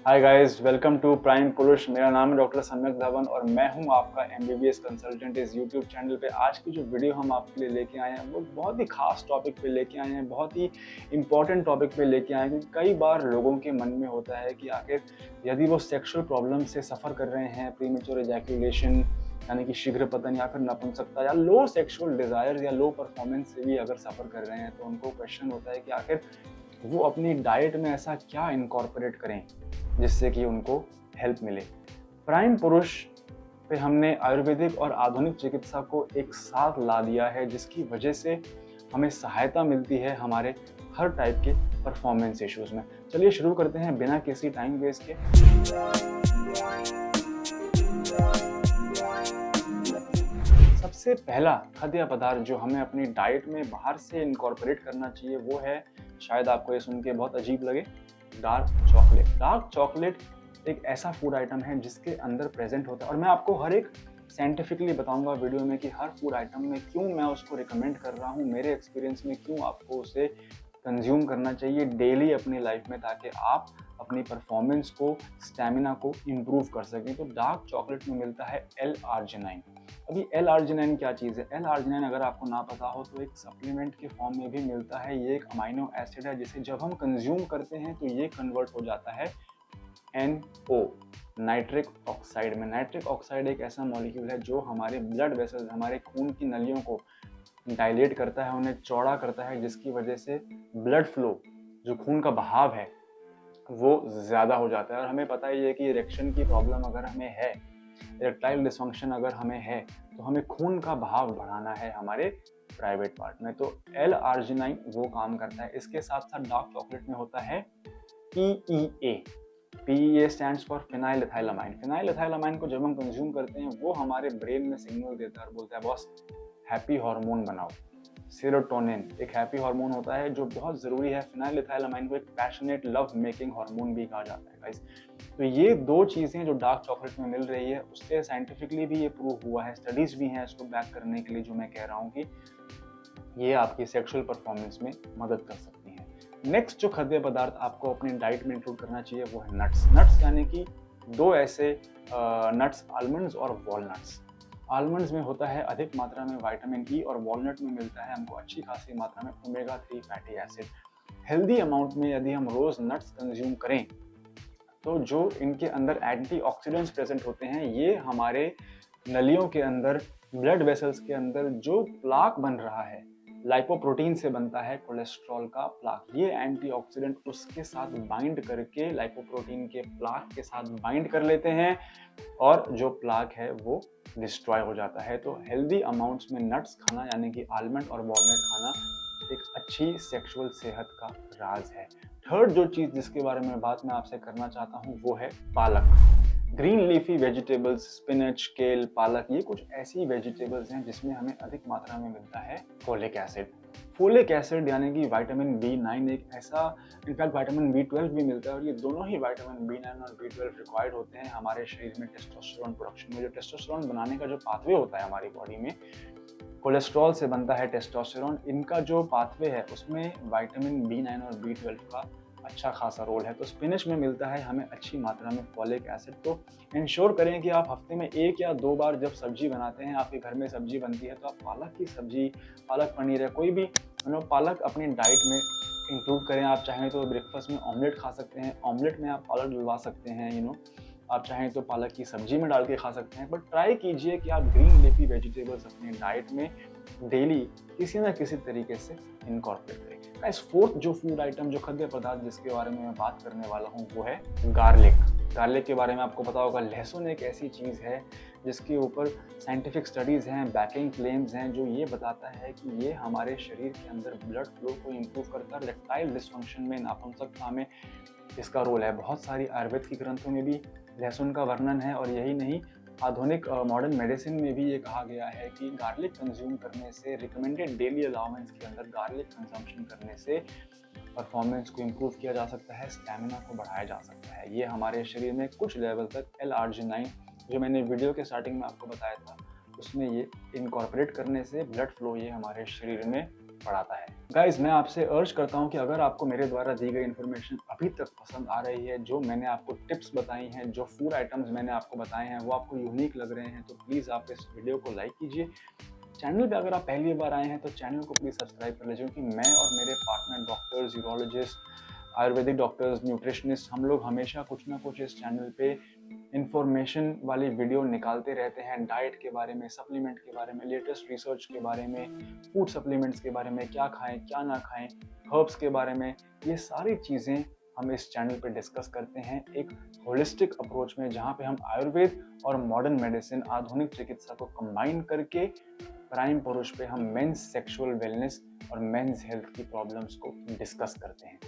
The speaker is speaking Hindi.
Hi guys, welcome to prime पुरुष। मेरा नाम है डॉक्टर सम्यक धवन और मैं हूं आपका एमबीबीएस कंसल्टेंट इस यूट्यूब चैनल पे। आज की जो वीडियो हम आपके लिए लेके आए हैं वो बहुत ही खास टॉपिक पे लेके आए हैं, बहुत ही इम्पोर्टेंट टॉपिक पे लेके आए हैं, क्योंकि कई बार लोगों के मन में होता है कि आखिर यदि वो सेक्शुअल प्रॉब्लम से सफ़र कर रहे हैं, प्रीमेच्योर एजैक्यूलेशन यानी कि शीघ्र पतन या फिर नपुंसकता या लो सेक्शुअल डिजायर या लो परफॉर्मेंस से भी अगर सफ़र कर रहे हैं, तो उनको क्वेश्चन होता है कि आखिर वो अपनी डाइट में ऐसा क्या इनकॉर्पोरेट करें जिससे कि उनको हेल्प मिले। प्राइम पुरुष पे हमने आयुर्वेदिक और आधुनिक चिकित्सा को एक साथ ला दिया है, जिसकी वजह से हमें सहायता मिलती है हमारे हर टाइप के परफॉर्मेंस इश्यूज में। चलिए शुरू करते हैं बिना किसी टाइम वेस्ट के। सबसे पहला खाद्य पदार्थ जो हमें अपनी डाइट में बाहर से इनकॉर्पोरेट करना चाहिए वो है, शायद आपको ये सुन के बहुत अजीब लगे, डार्क चॉकलेट। डार्क चॉकलेट एक ऐसा फूड आइटम है जिसके अंदर प्रेजेंट होता है, और मैं आपको हर एक साइंटिफिकली बताऊंगा वीडियो में कि हर फूड आइटम में क्यों मैं उसको रिकमेंड कर रहा हूँ, मेरे एक्सपीरियंस में क्यों आपको उसे कंज्यूम करना चाहिए डेली अपनी लाइफ में, ताकि आप अपनी परफॉर्मेंस को, स्टैमिना को इम्प्रूव कर सकें। तो डार्क चॉकलेट में मिलता है L-आर्जिनाइन। अभी L-आर्जिनाइन क्या चीज़ है? L-आर्जिनाइन अगर आपको ना पता हो तो एक सप्लीमेंट के फॉर्म में भी मिलता है। ये एक अमाइनो एसिड है जिसे जब हम कंज्यूम करते हैं तो ये कन्वर्ट हो जाता है NO, नाइट्रिक ऑक्साइड में। नाइट्रिक ऑक्साइड एक ऐसा मॉलिक्यूल है जो हमारे ब्लड वेसल्स, हमारे खून की नलियों को डायलेट करता है, उन्हें चौड़ा करता है, जिसकी वजह से ब्लड फ्लो, जो खून का बहाव है, वो ज़्यादा हो जाता है। और हमें पता ही है कि इरेक्शन की प्रॉब्लम अगर हमें है, इरेक्टाइल डिसफंक्शन अगर हमें है, तो हमें खून का बहाव बढ़ाना है हमारे प्राइवेट पार्ट में। तो L-आर्जिनाइन वो काम करता है। इसके साथ साथ डार्क चॉकलेट में होता है PEA। PEA stands for phenyl ethylamine. Phenyl ethylamine को जब हम कंज्यूम करते हैं वो हमारे ब्रेन में सिग्नल देता है और बोलता है बॉस हैप्पी हार्मोन बनाओ। सेरोटोनिन एक हैप्पी हार्मोन होता है जो बहुत ज़रूरी है। फिनाइल एथाइलामाइन को एक पैशनेट लव मेकिंग हार्मोन भी कहा जाता है गाइस। तो ये दो चीज़ें जो डार्क चॉकलेट में मिल रही है, उससे साइंटिफिकली भी ये प्रूव हुआ है, स्टडीज़ भी हैं इसको बैक करने के लिए, जो मैं कह रहा हूँ कि ये आपकी सेक्सुअल परफॉर्मेंस में मदद कर सकती हैं। नेक्स्ट जो खाद्य पदार्थ आपको अपनी डाइट में इंक्लूड करना चाहिए वो है नट्स। नट्स यानी कि दो ऐसे नट्स, आलमंड्स और वॉलनट्स। आलमंड्स में होता है अधिक मात्रा में विटामिन ई और वॉलनट में मिलता है हमको अच्छी खासी मात्रा में omega 3 fatty acid. Healthy amount में यदि हम रोज नट्स कंज्यूम करें तो जो इनके अंदर एंटीऑक्सीडेंट्स प्रेजेंट होते हैं, ये हमारे नलियों के अंदर, ब्लड वेसल्स के अंदर जो प्लाक बन रहा है, लाइपोप्रोटीन से बनता है कोलेस्ट्रॉल का प्लाक, ये एंटीऑक्सीडेंट उसके साथ बाइंड करके लाइपोप्रोटीन के प्लाक के साथ बाइंड कर लेते हैं और जो प्लाक है वो डिस्ट्रॉय हो जाता है। तो हेल्दी अमाउंट्स में नट्स खाना यानी कि आलमंड और वॉलनट खाना एक अच्छी सेक्सुअल सेहत का राज है। थर्ड जो चीज़ जिसके बारे में बात मैं आपसे करना चाहता हूँ वो है पालक। ग्रीन लीफी वेजिटेबल्स, स्पिनच, केल, पालक, ये कुछ ऐसी वेजिटेबल्स हैं जिसमें हमें अधिक मात्रा में मिलता है फोलिक एसिड। फोलिक एसिड यानी कि विटामिन B9 एक ऐसा, इनफैक्ट विटामिन B12 भी मिलता है, और ये दोनों ही विटामिन B9 और B12 रिक्वायर्ड होते हैं हमारे शरीर में टेस्टोस्टेरोन प्रोडक्शन में। जो टेस्टोस्टेरोन बनाने का जो पाथवे होता है हमारी बॉडी में, कोलेस्ट्रॉल से बनता है टेस्टोस्टेरोन, इनका जो पाथवे है उसमें विटामिन B9 और B12 का अच्छा खासा रोल है। तो स्पिनच में मिलता है हमें अच्छी मात्रा में फॉलिक एसिड। तो इंश्योर करें कि आप हफ्ते में 1 या 2 बार जब सब्जी बनाते हैं, आपके घर में सब्जी बनती है, तो आप पालक की सब्जी, पालक पनीर या कोई भी पालक अपनी डाइट में इंक्लूड करें। आप चाहें तो ब्रेकफास्ट में ऑमलेट खा सकते हैं, ऑमलेट में आप पालक डलवा सकते हैं, आप चाहें तो पालक की सब्जी में डाल के खा सकते हैं। बट ट्राई कीजिए कि आप ग्रीन लीफी वेजिटेबल्स अपनी डाइट में डेली किसी ना किसी तरीके से इनकॉर्पोरेट करें। गाइस, फोर्थ जो फूड आइटम, जो खाद्य पदार्थ जिसके बारे में मैं बात करने वाला हूँ वो है गार्लिक। गार्लिक के बारे में आपको पता होगा, लहसुन एक ऐसी चीज़ है जिसके ऊपर साइंटिफिक स्टडीज़ हैं, बैकिंग क्लेम्स हैं, जो ये बताता है कि ये हमारे शरीर के अंदर ब्लड फ्लो को इम्प्रूव करता है। इरेक्टाइल डिसफंक्शन में, नापुंसकता में इसका रोल है। बहुत सारी आयुर्वेद की ग्रंथों में भी लहसुन का वर्णन है, और यही नहीं, आधुनिक मॉडर्न मेडिसिन में भी ये कहा गया है कि गार्लिक कंज्यूम करने से, रिकमेंडेड डेली अलाउंस के अंदर गार्लिक कंजम्पशन करने से परफॉर्मेंस को इम्प्रूव किया जा सकता है, स्टैमिना को बढ़ाया जा सकता है। ये हमारे शरीर में कुछ लेवल तक L-आर्जिनाइन, जो मैंने वीडियो के स्टार्टिंग में आपको बताया था, उसमें ये इनकॉर्पोरेट करने से ब्लड फ्लो ये हमारे शरीर में बढ़ाता है। गाइज मैं आपसे अर्ज करता हूँ कि अगर आपको मेरे द्वारा दी गई इन्फॉर्मेशन अभी तक पसंद आ रही है, जो मैंने आपको टिप्स बताई हैं, जो फूड आइटम्स मैंने आपको बताए हैं वो आपको यूनिक लग रहे हैं, तो प्लीज़ आप इस वीडियो को लाइक कीजिए। चैनल पे अगर आप पहली बार आए हैं तो चैनल को प्लीज़ सब्सक्राइब कर लीजिए, क्योंकि मैं और मेरे partner doctors, urologist, Ayurvedic doctors, nutritionist, हम लोग हमेशा कुछ ना कुछ इस चैनल पे इंफॉर्मेशन वाली वीडियो निकालते रहते हैं। डाइट के बारे में, सप्लीमेंट के बारे में, लेटेस्ट रिसर्च के बारे में, फूड सप्लीमेंट्स के बारे में, क्या खाएं क्या ना खाएं, हर्ब्स के बारे में, ये सारी चीज़ें हम इस चैनल पे डिस्कस करते हैं एक होलिस्टिक अप्रोच में, जहाँ पे हम आयुर्वेद और मॉडर्न मेडिसिन, आधुनिक चिकित्सा को कंबाइन करके प्राइम पुरुष पे हम मेंस सेक्सुअल वेलनेस और मेंस हेल्थ की प्रॉब्लम्स को डिस्कस करते हैं।